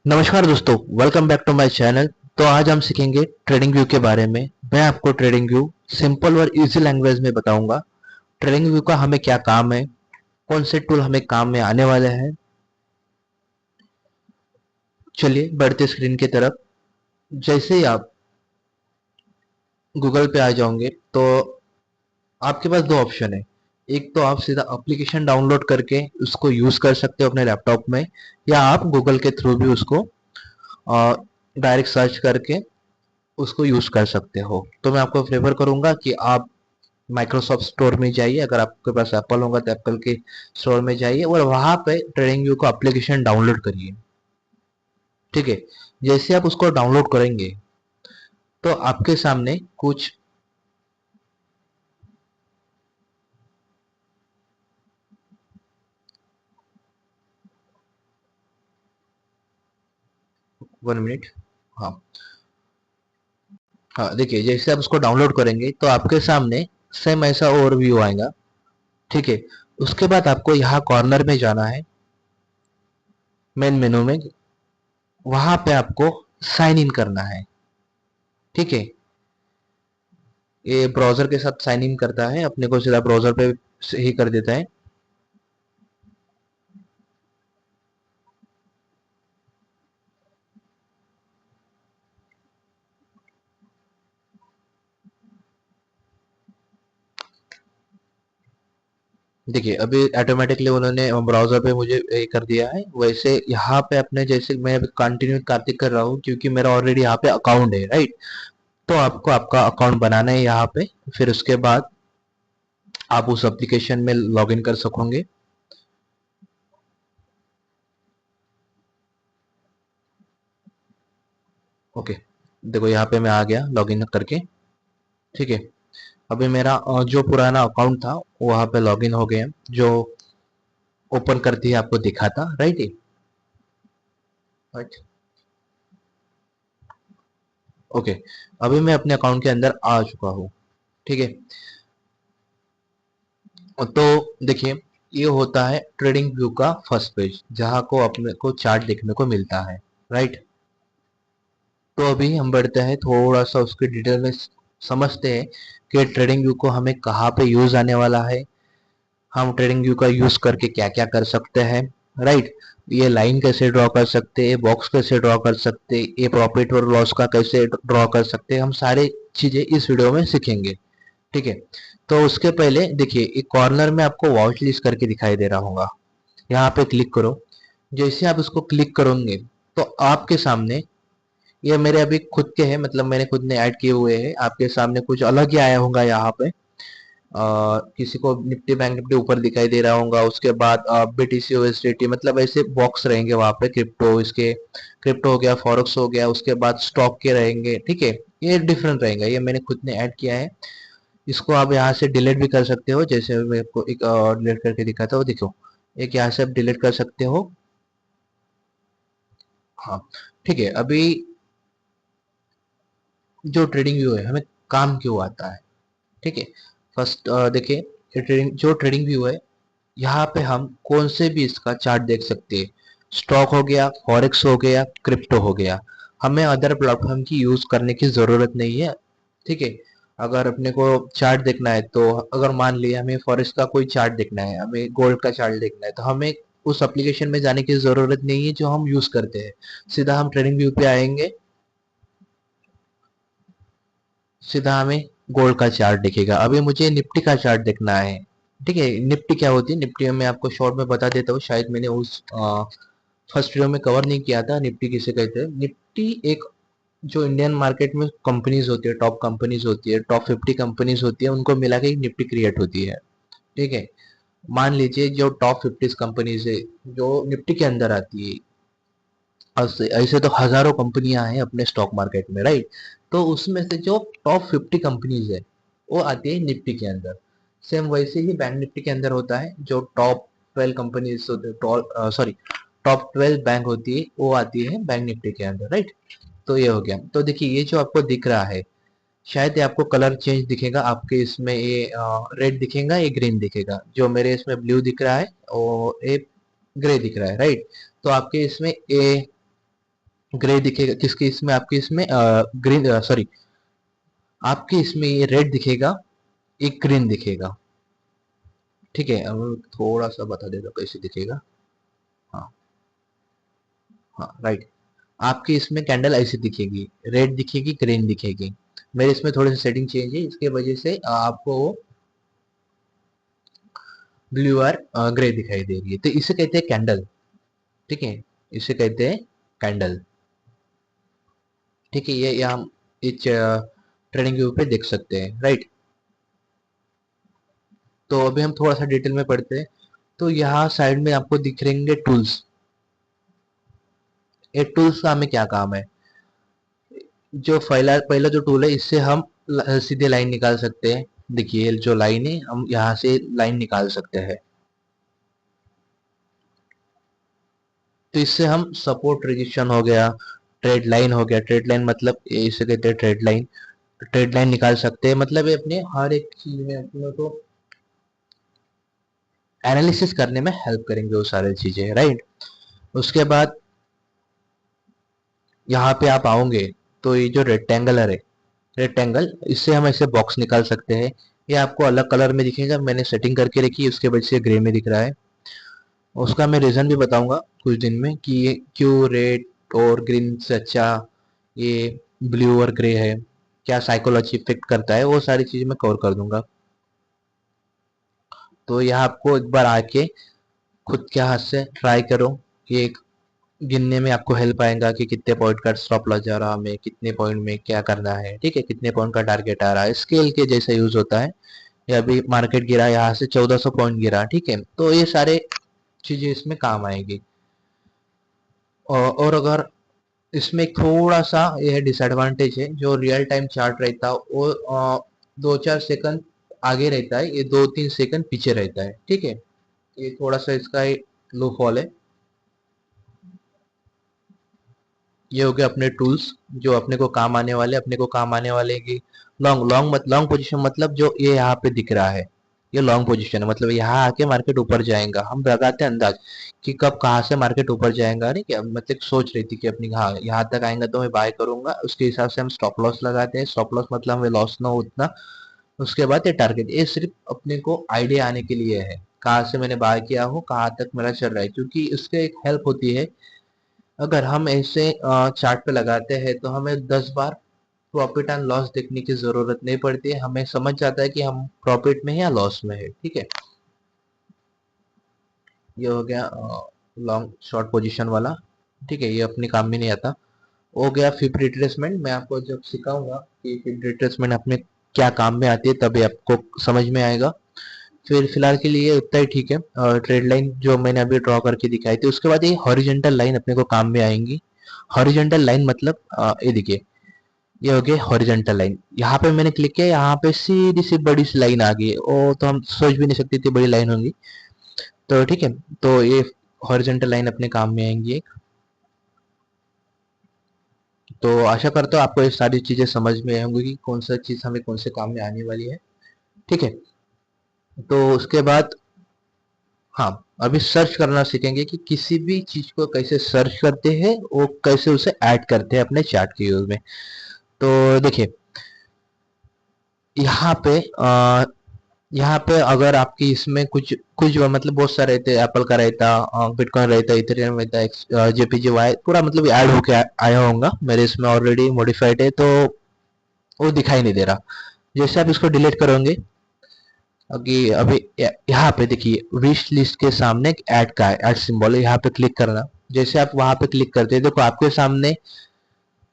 नमस्कार दोस्तों, welcome back to my channel. तो आज हम सीखेंगे ट्रेडिंग व्यू के बारे में। मैं आपको ट्रेडिंग व्यू सिंपल और इजी लैंग्वेज में बताऊंगा। ट्रेडिंग व्यू का हमें क्या काम है, कौन से टूल हमें काम में आने वाले हैं। चलिए बढ़ते स्क्रीन की तरफ। जैसे ही आप गूगल पे आ जाओगे तो आपके पास दो ऑप्शन है। एक तो आप सीधा एप्लीकेशन डाउनलोड करके उसको यूज कर सकते हो अपने लैपटॉप में, या आप गूगल के थ्रू भी उसको डायरेक्ट सर्च करके उसको यूज कर सकते हो। तो मैं आपको प्रेफर करूंगा कि आप माइक्रोसॉफ्ट स्टोर में जाइए। अगर आपके पास एप्पल होगा तो एप्पल के स्टोर में जाइए और वहां पे ट्रेडिंग व्यू का एप्लीकेशन डाउनलोड करिए। ठीक है। जैसे आप उसको डाउनलोड करेंगे तो आपके सामने कुछ 1 मिनट। हाँ, हाँ, देखिए जैसे आप उसको डाउनलोड करेंगे तो आपके सामने सेम ऐसा ओवरव्यू आएगा। ठीक है। उसके बाद आपको यहाँ कॉर्नर में जाना है, मेन मेनू में। वहां पे आपको साइन इन करना है। ठीक है। ये ब्राउजर के साथ साइन इन करता है, अपने को सीधा ब्राउजर पे से ही कर देता है। देखिए अभी ऑटोमेटिकली उन्होंने ब्राउजर पे मुझे ये कर दिया है। वैसे यहाँ पे अपने जैसे मैं कंटिन्यू कार्तिक कर रहा हूँ क्योंकि मेरा ऑलरेडी यहाँ पे अकाउंट है, राइट। तो आपको आपका अकाउंट बनाना है यहाँ पे। फिर उसके बाद आप उस एप्लीकेशन में लॉग इन कर सकोगे। ओके। देखो यहाँ पे मैं आ गया लॉग इन करके। ठीक है। अभी मेरा जो पुराना अकाउंट था वहाँ पे लॉग इन हो गया, जो ओपन करती है आपको दिखा था, राइट। ओके। अभी मैं अपने अकाउंट के अंदर आ चुका हूँ। ठीक है। तो देखिए ये होता है ट्रेडिंग व्यू का फर्स्ट पेज, जहां को अपने को चार्ट देखने को मिलता है, राइट। तो अभी हम बढ़ते हैं थोड़ा सा उसके डिटेल में, समझते हैं कि ट्रेडिंग व्यू को हमें कहाँ पे यूज आने वाला है। हम ट्रेडिंग व्यू का यूज करके क्या क्या कर सकते हैं, राइट। ये लाइन कैसे ड्रॉ कर सकते हैं, बॉक्स कैसे ड्रॉ कर सकते हैं, ये प्रॉफिट और लॉस का कैसे ड्रॉ कर सकते हैं, हम सारे चीजें इस वीडियो में सीखेंगे। ठीक है। तो उसके पहले देखिए एक कॉर्नर में आपको वॉच लिस्ट करके दिखाई दे रहा होगा। यहाँ पे क्लिक करो। जैसे आप उसको क्लिक करोगे तो आपके सामने, ये मेरे अभी खुद के हैं, मतलब मैंने खुद ने ऐड किए हुए हैं, आपके सामने कुछ अलग ही आया होगा यहाँ पे। किसी को निफ्टी बैंक निफ्टी ऊपर दिखाई दे रहा होगा, उसके बाद बीटीसी ओएसडीटी, मतलब ऐसे बॉक्स रहेंगे वहां पे। क्रिप्टो, इसके क्रिप्टो हो गया, फॉरेक्स हो गया, उसके बाद स्टॉक के रहेंगे। ठीक है। ये डिफरेंट रहेगा, ये मैंने खुद ने ऐड किया है। इसको आप यहाँ से डिलीट भी कर सकते हो, जैसे मैं आपको एक डिलीट करके दिखाता हूँ, देखो। एक यहाँ से आप डिलीट कर सकते हो। हाँ। ठीक है। अभी जो ट्रेडिंग व्यू है हमें काम क्यों आता है। ठीक है। फर्स्ट देखिए, ये ट्रेडिंग जो ट्रेडिंग व्यू है, यहाँ पे हम कौन से भी इसका चार्ट देख सकते हैं। स्टॉक हो गया, फॉरेक्स हो गया, क्रिप्टो हो गया। हमें अदर प्लेटफॉर्म की यूज करने की जरूरत नहीं है। ठीक है। अगर अपने को चार्ट देखना है तो, अगर मान लिया हमें फॉरेक्स का कोई चार्ट देखना है, हमें गोल्ड का चार्ट देखना है, तो हमें उस एप्लीकेशन में जाने की जरूरत नहीं है जो हम यूज करते हैं। सीधा हम ट्रेडिंग व्यू पे आएंगे, सीधा हमें गोल्ड का चार्ट दिखेगा। अभी मुझे निफ्टी का चार्ट देखना है। ठीक है। निफ्टी क्या होती है, निफ्टी में आपको शॉर्ट में बता देता हूँ, शायद मैंने उस फर्स्ट वीडियो में कवर नहीं किया था। निफ्टी किसे कहते हैं। निफ्टी एक, जो इंडियन मार्केट में कंपनीज होती है, टॉप कंपनीज होती है, टॉप 50 कंपनीज होती है, उनको मिला के एक निफ्टी क्रिएट होती है। ठीक है। मान लीजिए जो टॉप 50 कंपनीज है जो निफ्टी के अंदर आती है, ऐसे ऐसे तो हजारों कंपनियां हैं अपने स्टॉक मार्केट में, राइट। तो उसमें से जो टॉप 50 कंपनीज है वो आती है निफ्टी के अंदर। सेम वैसे ही बैंक निफ्टी के अंदर होता है, जो top 12 companies, sorry, top 12 bank होती है वो आती है बैंक निफ्टी के अंदर, राइट। तो ये हो गया। तो देखिए ये जो आपको दिख रहा है, शायद ये आपको कलर चेंज दिखेगा आपके इसमें, ये रेड दिखेगा, ये ग्रीन दिखेगा। जो मेरे इसमें ब्लू दिख रहा है और ये ग्रे दिख रहा है, राइट। तो आपके इसमें ए ग्रे दिखेगा किसके इसमें, आपके इसमें ग्रीन, सॉरी, आपके इसमें ये रेड दिखेगा, एक ग्रीन दिखेगा। ठीक है, अब थोड़ा सा बता देता कैसे दिखेगा। हाँ, हाँ, राइट। आपके इसमें कैंडल ऐसी दिखेगी, रेड दिखेगी, ग्रीन दिखेगी। मेरे इसमें थोड़ी सी सेटिंग चेंज है, इसके वजह से आपको ब्लू और ग्रे दिखाई दे रही है, तो इसे कहते हैं कैंडल। ठीक है, इसे कहते हैं कैंडल। ठीक है, ये हम इस ट्रेडिंग व्यू पे देख सकते हैं, राइट। तो अभी हम थोड़ा सा डिटेल में पढ़ते हैं। तो यहाँ साइड में आपको दिख रहेंगे टूल्स। ये टूल्स का हमें क्या काम है? जो पहला पहला जो टूल है, इससे हम सीधे लाइन निकाल सकते हैं। देखिए जो लाइन है, हम यहाँ से लाइन निकाल सकते हैं। तो इससे हम सपोर्ट रेजिस्टेंस हो गया, ट्रेड लाइन हो गया, ट्रेड लाइन मतलब इसे कहते हैं ट्रेड लाइन, ट्रेड लाइन निकाल सकते हैं। मतलब ये अपने हर एक चीज में अपने को एनालिसिस करने में हेल्प करेंगे वो सारी चीजें, राइट। उसके बाद यहाँ पे आप आओगे तो ये जो रेक्टेंगलर है, रेक्टेंगल, इससे हम ऐसे बॉक्स निकाल सकते हैं। ये आपको अलग कलर में दिखेगा, मैंने सेटिंग करके रखी है, उसके वजह से ग्रे में दिख रहा है। उसका मैं रीजन भी बताऊंगा कुछ दिन में कि ये क्यों रेड और ग्रीन से अच्छा ये ब्लू और ग्रे है, क्या साइकोलॉजी इफेक्ट करता है, वो सारी चीजें मैं कवर कर दूंगा। तो यह आपको एक बार आके खुद के हाथ से ट्राई करो, ये एक गिनने में आपको हेल्प आएगा कि कितने पॉइंट का स्टॉप लॉस जा रहा है, हमें कितने पॉइंट में क्या करना है। ठीक है, कितने पॉइंट का टारगेट आ रहा है, स्केल के जैसा यूज होता है। ये अभी मार्केट गिरा, यहाँ से 1400 पॉइंट गिरा। ठीक है, तो ये सारे चीजें इसमें काम आएगी। और अगर इसमें थोड़ा सा यह डिसएडवांटेज है, जो रियल टाइम चार्ट रहता है वो 2-4 सेकंड आगे रहता है, ये 2-3 सेकंड पीछे रहता है। ठीक है, ये थोड़ा सा इसका लो फॉल है। ये हो गया अपने टूल्स जो अपने को काम आने वाले, अपने को काम आने वाले कि लॉन्ग लॉन्ग लॉन्ग पोजीशन, मतलब जो ये यहाँ पे दिख रहा है, ये लॉन्ग पोजीशन है। मतलब यहाँ आके मार्केट ऊपर जाएगा, हम लगाते हैं अंदाज कि कब कहाँ से मार्केट ऊपर जाएगा। नहीं क्या मतलब सोच रही थी कि अपनी, हाँ यहाँ तक आएगा तो मैं बाय करूंगा, उसके हिसाब से हम स्टॉप लॉस लगाते हैं। स्टॉप लॉस मतलब हमें लॉस ना हो उतना। उसके बाद ये टारगेट, ये सिर्फ अपने को आइडिया आने के लिए है, कहाँ से मैंने बाय किया हो, कहाँ तक मेरा चल रहा है, क्योंकि इससे एक हेल्प होती है। अगर हम ऐसे चार्ट पे लगाते हैं तो हमें 10 बार प्रॉफिट एंड लॉस देखने की जरूरत नहीं पड़ती है, हमें समझ जाता है कि हम प्रॉफिट में है या लॉस में है। ठीक है, ये हो गया लॉन्ग शॉर्ट पोजीशन वाला। ठीक है, ये अपने काम में नहीं आता। हो गया फिप रिट्रेसमेंट, मैं आपको जब सिखाऊंगा कि फिप रिट्रेसमेंट अपने क्या काम में आती है तभी आपको समझ में आएगा। फिर फिलहाल के लिए उतना ही ठीक है। ट्रेड लाइन जो मैंने अभी ड्रॉ करके दिखाई थी, उसके बाद ये हॉरिजेंटल लाइन अपने को काम में आएंगी। हॉरिजेंटल लाइन मतलब ये देखिए, ये हो गया हॉरिजेंटल लाइन। यहाँ पे मैंने क्लिक किया, यहाँ पे सीधी सी बड़ी सी लाइन आ गई, वो तो हम सोच भी नहीं सकते इतनी बड़ी लाइन होंगी। तो ठीक है, तो ये हॉरिजेंटल लाइन अपने काम में आएंगी। तो आशा करता हूँ आपको ये सारी चीजें समझ में आएंगी कि कौन सा चीज हमें कौन से काम में आने वाली है। ठीक है, तो उसके बाद हाँ, अभी सर्च करना सीखेंगे कि किसी भी चीज को कैसे सर्च करते हैं, वो कैसे उसे ऐड करते हैं अपने चार्ट के यूज में। तो देखिए यहाँ पे यहाँ पे अगर आपकी इसमें कुछ कुछ मतलब बहुत सारे रहते, एप्पल का रहता, बिटकॉइन रहता, इथेरियम रहता, जेपीजी वाई पूरा मतलब ऐड होके आया होगा मेरे इसमें, ऑलरेडी मॉडिफाइड है, तो वो दिखाई नहीं दे रहा। जैसे आप इसको डिलीट करोगे, अभी अभी यहाँ पे देखिए विश लिस्ट के सामने एक ऐड का है, ऐड सिंबल है, यहाँ पे क्लिक करना। जैसे आप वहां पे क्लिक करते हैं, देखो आपके सामने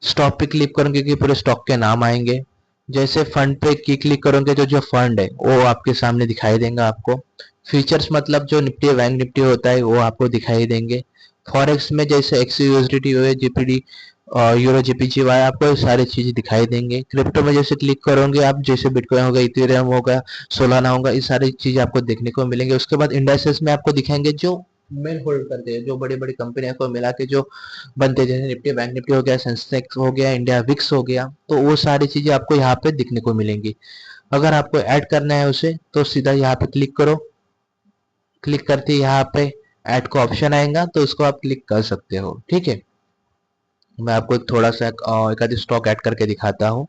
स्टॉक पे क्लिक करोगे कि पूरे स्टॉक के नाम आएंगे। जैसे फंड पे की क्लिक करोगे तो जो फंड है वो आपके सामने दिखाई देगा आपको। फीचर्स मतलब जो निफ्टी बैंक निफ्टी होता है वो आपको दिखाई देंगे। फॉरेक्स में जैसे एक्सयूएसडीटी हो, जीपीडी, यूरो जीपीजीवाई, आपको ये सारी चीजें दिखाई देंगे। क्रिप्टो में जैसे क्लिक करोगे आप, जैसे बिटकॉइन होगा, इथेरियम होगा, सोलाना होगा, ये सारी चीजें आपको देखने को मिलेंगे। उसके बाद इंडाइसेस में आपको दिखाएंगे जो मेन होल्ड करते हैं, जो बड़ी बड़ी कंपनियों को मिला के जो बनते हैं, जैसे निफ्टी बैंक निफ्टी हो गया, सेंसेक्स हो गया, इंडिया विक्स हो गया, तो वो सारी चीजें आपको यहाँ पे दिखने को मिलेंगी। अगर आपको ऐड करना है उसे तो सीधा यहाँ पे क्लिक करो। क्लिक करते ही यहाँ पे ऐड का ऑप्शन आएगा, तो उसको आप क्लिक कर सकते हो। ठीक है, मैं आपको थोड़ा सा एक आधी स्टॉक ऐड करके दिखाता हूँ।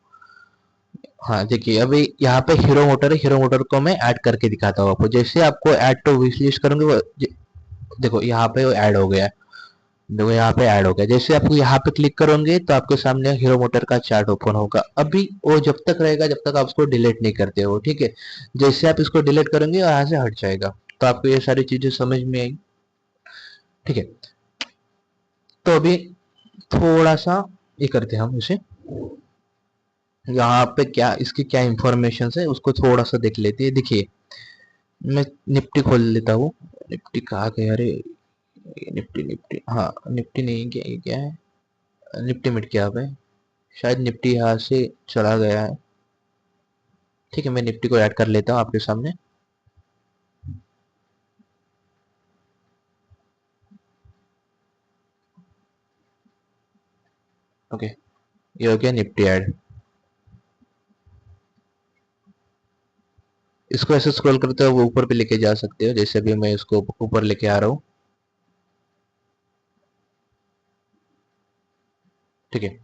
हाँ देखिए, अभी यहाँ पे हीरो मोटर है, हीरो मोटर को मैं ऐड करके दिखाता हूँ आपको। जैसे आपको ऐड टू विश लिस्ट करूंगे वो देखो यहाँ पे वो ऐड हो गया। देखो यहाँ पे ऐड हो गया। जैसे आपको यहाँ पे क्लिक करोगे तो आपके सामने हीरो मोटर का चार्ट ओपन होगा। अभी वो जब तक रहेगा जब तक आप उसको डिलीट नहीं करते हो, ठीक है। जैसे आप इसको डिलीट करेंगे यहाँ से हट जाएगा। तो आपको ये सारी चीजें समझ में आई, ठीक है। तो अभी थोड़ा सा ये करते हैं हम इसे, यहाँ पे क्या इसकी क्या इंफॉर्मेशन है उसको थोड़ा सा देख लेते हैं। देखिए, मैं निफ्टी खोल लेता हूँ। निफ्टी कहाँ गया? अरे निफ्टी निफ्टी, हाँ निफ्टी नहीं, क्या ये क्या है? निफ्टी मिट गया है शायद। निफ्टी यहाँ से चला गया है। ठीक है, मैं निफ्टी को ऐड कर लेता हूँ आपके सामने। ओके, ये हो गया निफ्टी ऐड। इसको ऐसे स्क्रॉल करते हो वो ऊपर पे लेके जा सकते हो, जैसे अभी मैं इसको ऊपर लेके आ रहा हूँ। ठीक है,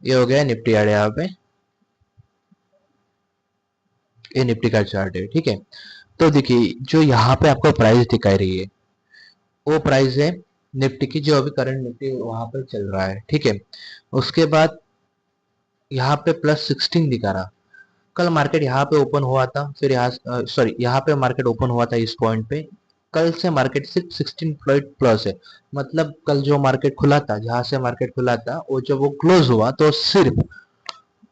ये हो गया निफ्टी ऐड यहाँ पे। ये निफ्टी का चार्ट है, ठीक है। तो देखिए, जो यहाँ पे आपको प्राइस दिखाई रही है वो प्राइस है निफ्टी की, जो अभी करंट निफ्टी वहां पर चल रहा है, ठीक है। उसके बाद यहाँ पे +16 दिखा रहा। कल मार्केट यहाँ पे ओपन हुआ था, फिर यहाँ सॉरी यहाँ पे मार्केट ओपन हुआ था इस पॉइंट पे। कल से मार्केट सिर्फ 16 पॉइंट प्लस है। मतलब कल जो मार्केट खुला था, जहां से मार्केट खुला था, वो जब वो क्लोज हुआ तो सिर्फ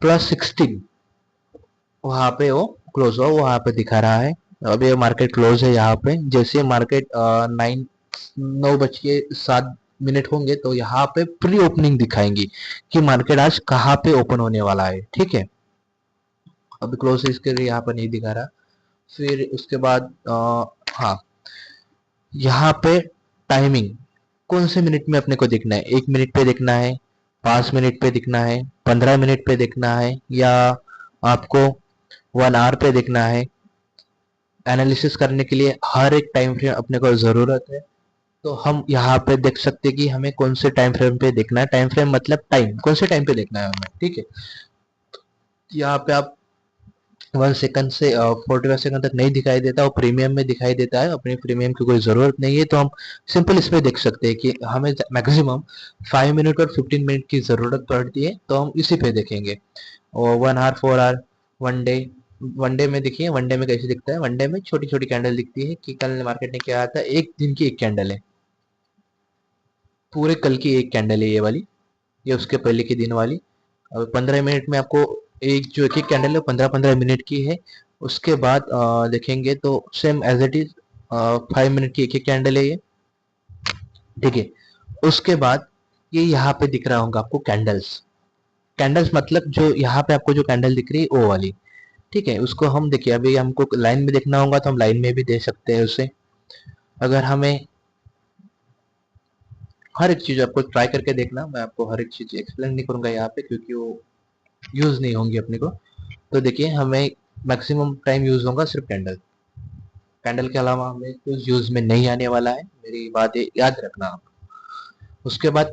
+16 वहां पे वो क्लोज हुआ, वहां पे दिखा रहा है। अभी ये मार्केट क्लोज है यहाँ पे। जैसे मार्केट 9:07 होंगे तो यहाँ पे प्री ओपनिंग दिखाएंगी कि मार्केट आज कहाँ पे ओपन होने वाला है, ठीक है। अभी क्लोज इसके लिए यहाँ पर नहीं दिखा रहा। फिर उसके बाद हाँ, यहाँ पे टाइमिंग कौन से मिनट में अपने को देखना है? 1 मिनट पे देखना है, 5 मिनट पे देखना है, 15 मिनट पे देखना है, या आपको 1 आवर पे देखना है? एनालिसिस करने के लिए हर एक टाइम फ्रेम अपने को जरूरत है। तो हम यहाँ पे देख सकते हैं कि हमें कौन से टाइम फ्रेम पे देखना है। टाइम फ्रेम मतलब टाइम, कौन से टाइम पे देखना है हमें, ठीक है। यहाँ पे आप 1 सेकंड से 45 सेकंड तक नहीं दिखाई देता, वो प्रीमियम में दिखाई देता है। अपने प्रीमियम की कोई ज़रूरत नहीं है, तो हम सिंपल इसमें देख सकते हैं कि हमें मैक्सिमम 5 मिनट और 15 मिनट की ज़रूरत पड़ती है, तो हम इसी पे देखेंगे। और 1 आवर, 4 आवर, 1 डे। वनडे में देखिए, वनडे में कैसे दिखता है? वनडे में छोटी छोटी कैंडल दिखती है कि कल मार्केट ने क्या था, एक दिन की एक कैंडल है, पूरे कल की एक कैंडल है ये वाली, ये उसके पहले के दिन वाली। अब 15 मिनट में आपको एक जो एक एक कैंडल है 15-15 मिनट की है। उसके बाद देखेंगे तो same as it is 5 minute की एक एक कैंडल है ये, ठीक है। उसके बाद ये यहाँ पे दिख रहा होगा आपको कैंडल्स। कैंडल्स मतलब जो यहाँ पे आपको जो कैंडल दिख रही है वो वाली, ठीक है। उसको हम देखिए, अभी हमको लाइन में देखना होगा तो हम लाइन में भी दे सकते हैं उसे। अगर हमें हर एक चीज आपको ट्राई करके देखना, मैं आपको हर एक चीज एक्सप्लेन नहीं करूंगा यहाँ पे क्योंकि वो यूज नहीं होंगी अपने को। तो देखिए, हमें मैक्सिमम टाइम यूज होगा सिर्फ कैंडल। कैंडल के अलावा हमें कुछ यूज में नहीं आने वाला है, मेरी बात याद रखना आप। उसके बाद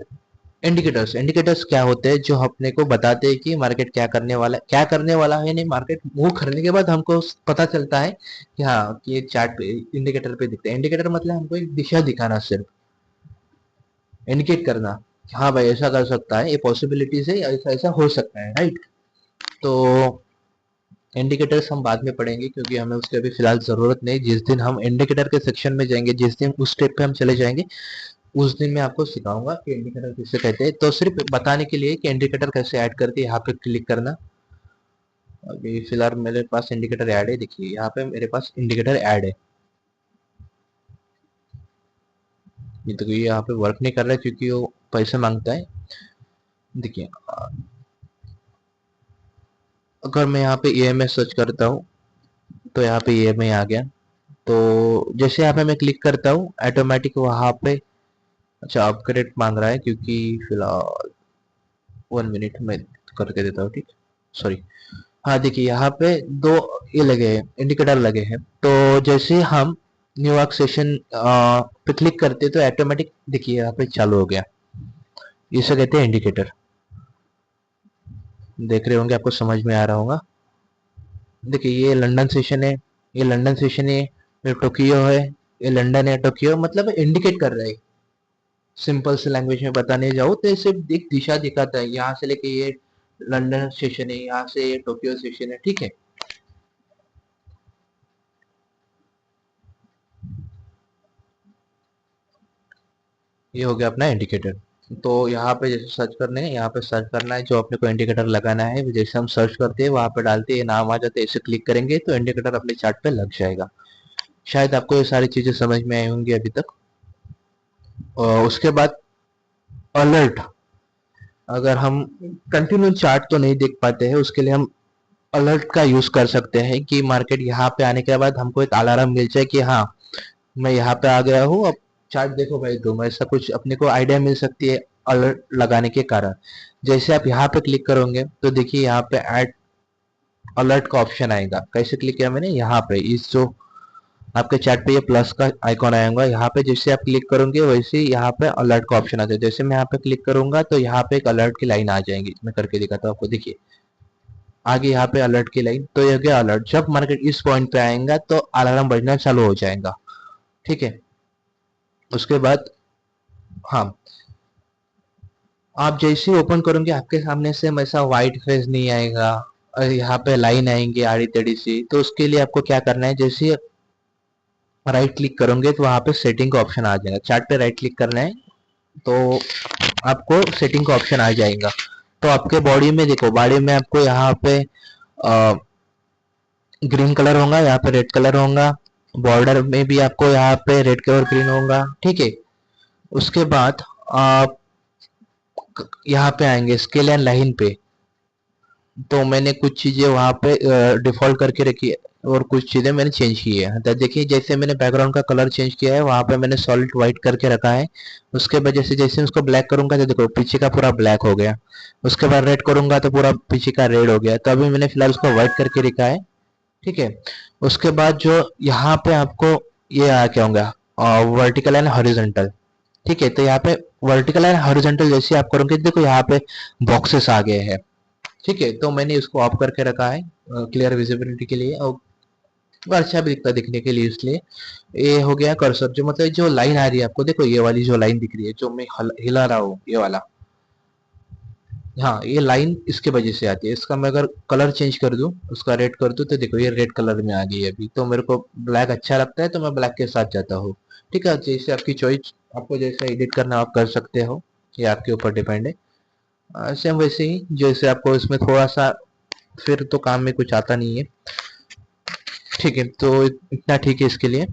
इंडिकेटर्स। इंडिकेटर्स क्या होते हैं? जो अपने को बताते हैं कि मार्केट क्या करने वाला है, क्या करने वाला है नहीं। मार्केट मूव करने के बाद हमको पता चलता है कि हाँ, कि ये चार्ट पे इंडिकेटर पे दिखता है। इंडिकेटर मतलब हमको एक दिशा दिखाना, सिर्फ इंडिकेट करना कि हाँ भाई ऐसा कर सकता है, ये पॉसिबिलिटीज है, ऐसा ऐसा हो सकता है, राइट। तो इंडिकेटर्स हम बाद में पढ़ेंगे क्योंकि हमें उसकी अभी फिलहाल जरूरत नहीं। जिस दिन हम इंडिकेटर के सेक्शन में जाएंगे, जिस दिन उस स्टेप पे हम चले जाएंगे, उस दिन मैं आपको सिखाऊंगा कि इंडिकेटर किसे कहते हैं। तो सिर्फ बताने के लिए कि इंडिकेटर कैसे ऐड करके यहाँ पे क्लिक करना। अभी फिलहाल मेरे पास इंडिकेटर ऐड है, देखिए यहाँ पे मेरे पास इंडिकेटर ऐड है। ये तो यहाँ पे वर्क नहीं कर रहा है क्योंकि वो पैसे मांगता है। देखिए, अगर मैं यहाँ पे EMS सर्च करता हूँ तो यहाँ पे EMI आ गया। तो जैसे यहाँ पे मैं क्लिक करता हूँ ऑटोमेटिक वहां पे, अच्छा अपग्रेड मांग रहा है क्योंकि फिलहाल 1 मिनट में करके देता हूँ, ठीक। सॉरी, हाँ देखिए यहाँ पे दो ये लगे हैं, इंडिकेटर लगे हैं। तो जैसे हम न्यू वर्क सेशन पे क्लिक करते हैं तो ऑटोमेटिक देखिए यहाँ पे चालू हो गया। इसे कहते हैं इंडिकेटर। देख रहे होंगे, आपको समझ में आ रहा होगा। देखिए ये लंदन सेशन है, ये लंदन सेशन है, ये टोक्यो है, ये लंदन है, टोक्यो मतलब इंडिकेट कर रहा है। सिंपल से लैंग्वेज में बताने जाओ तो इसे एक दिशा दिखाता है, यहाँ से लेके ये लंदन स्टेशन है, यहाँ से ये टोक्यो स्टेशन है, ठीक है। ये हो गया अपना इंडिकेटर। तो यहाँ पे जैसे सर्च करने हैं, यहाँ पे सर्च करना है जो अपने को इंडिकेटर लगाना है, जैसे हम सर्च करते हैं वहां पे डालते हैं नाम आ जाते हैं, इसे क्लिक करेंगे तो इंडिकेटर अपने चार्ट पे लग जाएगा। शायद आपको ये सारी चीजें समझ में आई होंगी अभी तक। और उसके बाद अलर्ट, अगर हम कंटिन्यू चार्ट तो नहीं देख पाते हैं, उसके लिए हम अलर्ट का यूज कर सकते हैं कि मार्केट यहाँ पे आने के बाद हमको एक अलार्म मिल जाए कि हाँ मैं यहाँ पे आ गया हूँ, अब चार्ट देखो भाई तुम, ऐसा कुछ अपने को आइडिया मिल सकती है अलर्ट लगाने के कारण। जैसे आप यहाँ पे क्लिक करोगे तो देखिए यहाँ पे ऐड अलर्ट का ऑप्शन आएगा। कैसे क्लिक किया मैंने, यहाँ पे इस जो आपके चैट पे ये प्लस का आइकॉन आएगा, यहाँ पे जैसे आप क्लिक करोगे वैसे ही यहाँ पे अलर्ट का ऑप्शन आता है। जैसे मैं यहाँ पे क्लिक करूंगा तो यहाँ पे एक अलर्ट की लाइन आ जाएगी, मैं करके दिखाता हूँ आपको। देखिए आगे यहाँ पे अलर्ट की लाइन, तो ये गया अलर्ट। जब मार्केट इस पॉइंट पे आएगा तो अलार्म बजना चालू हो जाएगा, ठीक है। उसके बाद हाँ, आप जैसे ही ओपन करोगे आपके सामने से ऐसा व्हाइट फेस नहीं आएगा और यहाँ पे लाइन आएंगे आड़ी टेढ़ी सी। तो उसके लिए आपको क्या करना है, जैसे राइट क्लिक करोगे तो वहां पे सेटिंग का ऑप्शन आ जाएगा, चार्ट पे राइट क्लिक करना है तो आपको सेटिंग का ऑप्शन आ जाएगा। तो आपके बॉडी में देखो, बॉडी में आपको यहाँ पे ग्रीन कलर होगा, यहाँ पे रेड कलर होगा, बॉर्डर में भी आपको यहाँ पे रेड कलर ग्रीन होगा, ठीक है। उसके बाद आप यहाँ पे आएंगे स्केल एंड लाइन पे, तो मैंने कुछ चीजें वहां पे डिफॉल्ट करके रखी है और कुछ चीजें मैंने चेंज की है। तो देखिए जैसे मैंने बैकग्राउंड का कलर चेंज किया है, वहां पे मैंने सॉलिड व्हाइट करके रखा है। उसके वजह से जैसे उसको ब्लैक करूंगा तो देखो पीछे का पूरा ब्लैक हो गया। उसके बाद रेड करूंगा तो पूरा पीछे का रेड हो गया। तो अभी मैंने फिलहाल उसको व्हाइट करके रखा है, ठीक है। उसके बाद जो यहाँ पे आपको ये क्या होगा, वर्टिकल एंड हॉरिजॉन्टल, ठीक है। तो यहाँ पे वर्टिकल एंड हॉरिजॉन्टल जैसे आप करोगे देखो यहाँ पे बॉक्सेस आ गए हैं, ठीक है। तो मैंने इसको ऑफ करके रखा है क्लियर विजिबिलिटी के लिए, और वो अच्छा भी दिखता है दिखने के लिए, इसलिए ये हो गया कर्सर। जो मतलब जो लाइन आ रही है आपको, देखो ये वाली जो लाइन दिख रही है जो मैं हिला रहा हूँ, ये वाला, हाँ ये लाइन इसके वजह से आती है। इसका मैं अगर कलर चेंज कर दूं, उसका रेड कर दूं, तो देखो ये रेड कलर में आ गई है। अभी तो मेरे को ब्लैक अच्छा लगता है तो मैं ब्लैक के साथ जाता हूँ, ठीक है। जैसे आपकी चॉइस, आपको जैसा एडिट करना आप कर सकते हो, ये आपके ऊपर डिपेंड है। सेम वैसे ही जैसे आपको इसमें थोड़ा सा फिर तो काम में कुछ आता नहीं है, ठीक है। तो इतना ठीक है इसके लिए।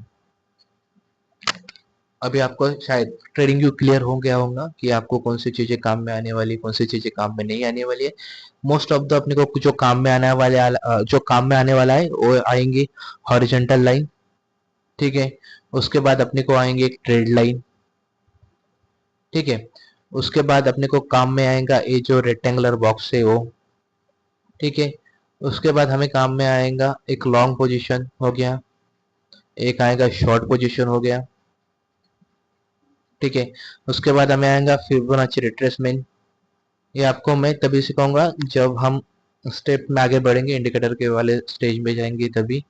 अभी आपको शायद ट्रेडिंग व्यू क्लियर हो गया होगा कि आपको कौन सी चीजें काम में आने वाली, कौन सी चीजें काम में नहीं आने वाली है। मोस्ट ऑफ द अपने को जो काम में आने वाले जो काम में आने वाला है वो आएंगे हॉरिजॉन्टल लाइन, ठीक है। उसके बाद अपने को आएंगे एक ट्रेड लाइन, ठीक है। उसके बाद अपने को काम में आएगा ये जो रेक्टेंगुलर बॉक्स है वो, ठीक है। उसके बाद हमें काम में आएगा एक लॉन्ग पोजीशन हो गया, एक आएगा शॉर्ट पोजीशन हो गया, ठीक है। उसके बाद हमें आएगा फिबोनाची रिट्रेसमेंट। ये आपको मैं तभी सिखाऊंगा जब हम स्टेप में आगे बढ़ेंगे, इंडिकेटर के वाले स्टेज में जाएंगे तभी।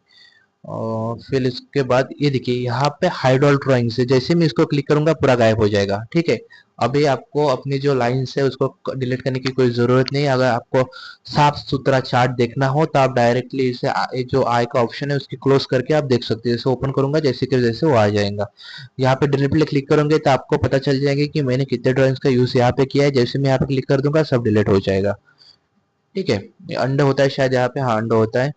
और फिर इसके बाद ये देखिए यहाँ पे हाइड्रोल ड्राइंग से जैसे मैं इसको क्लिक करूंगा पूरा गायब हो जाएगा, ठीक है। अभी आपको अपनी जो लाइन्स है उसको डिलीट करने की कोई जरूरत नहीं। अगर आपको साफ सुथरा चार्ट देखना हो तो आप डायरेक्टली इसे ये जो आई का ऑप्शन है उसकी क्लोज करके आप देख सकते हैं। जैसे ओपन करूंगा जैसे कि जैसे वो आ जाएगा। यहाँ पे डिलीट पे क्लिक करोगे तो आपको पता चल जाएगा कि मैंने कितने ड्राइंग्स का यूज यहाँ पे किया है। जैसे मैं यहाँ पे क्लिक कर दूंगा सब डिलीट हो जाएगा, ठीक है। ये अंडर होता है शायद यहाँ पे, हाँ अंडर होता है,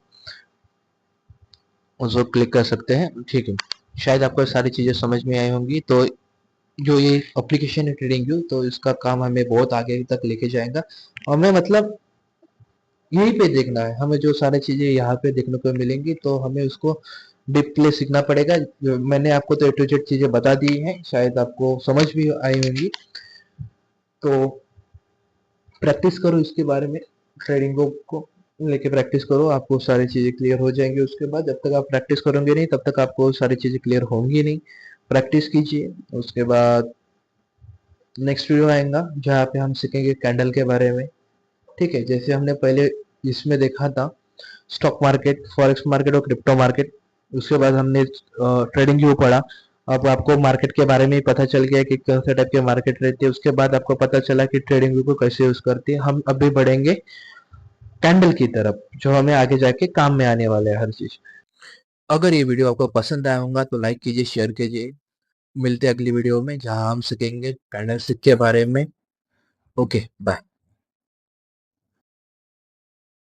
उसको क्लिक कर सकते हैं, ठीक है। शायद आपको सारी चीजें समझ में आई होंगी। तो जो ये एप्लीकेशन है ट्रेडिंग व्यू, तो इसका काम हमें बहुत आगे तक लेके जाएगा। हमें मतलब यहीं पे देखना है, हमें जो सारी चीजें यहाँ पे देखने को मिलेंगी तो हमें उसको डीपली सीखना पड़ेगा। मैंने आपको तो ए टू जेड चीजें बता दी हैं, शायद आपको समझ भी आई होंगी। तो प्रैक्टिस करो इसके बारे में, ट्रेडिंग को लेके प्रैक्टिस करो, आपको सारी चीजें क्लियर हो जाएंगी। उसके बाद जब तक आप प्रैक्टिस करोगे नहीं तब तक आपको सारी चीजें क्लियर होंगी नहीं। प्रैक्टिस कीजिए। उसके बाद नेक्स्ट वीडियो आएगा जहाँ पे हम सीखेंगे कैंडल के बारे में। ठीक है, जैसे हमने पहले इसमें देखा था स्टॉक मार्केट, फॉरेक्स मार्केट और क्रिप्टो मार्केट, उसके बाद हमने ट्रेडिंग व्यू पढ़ा। अब आपको मार्केट के बारे में ही पता चल गया कि कौन से टाइप के मार्केट रहती है। उसके बाद आपको पता चला कि ट्रेडिंग व्यू को कैसे यूज करती है। हम अभी बढ़ेंगे कैंडल की तरफ, जो हमें आगे जाके काम में आने वाला है हर चीज। अगर ये वीडियो आपको पसंद आया होगा तो लाइक कीजिए, शेयर कीजिए। मिलते हैं अगली वीडियो में जहां हम सीखेंगे कैंडल स्टिक के बारे में। Okay, bye.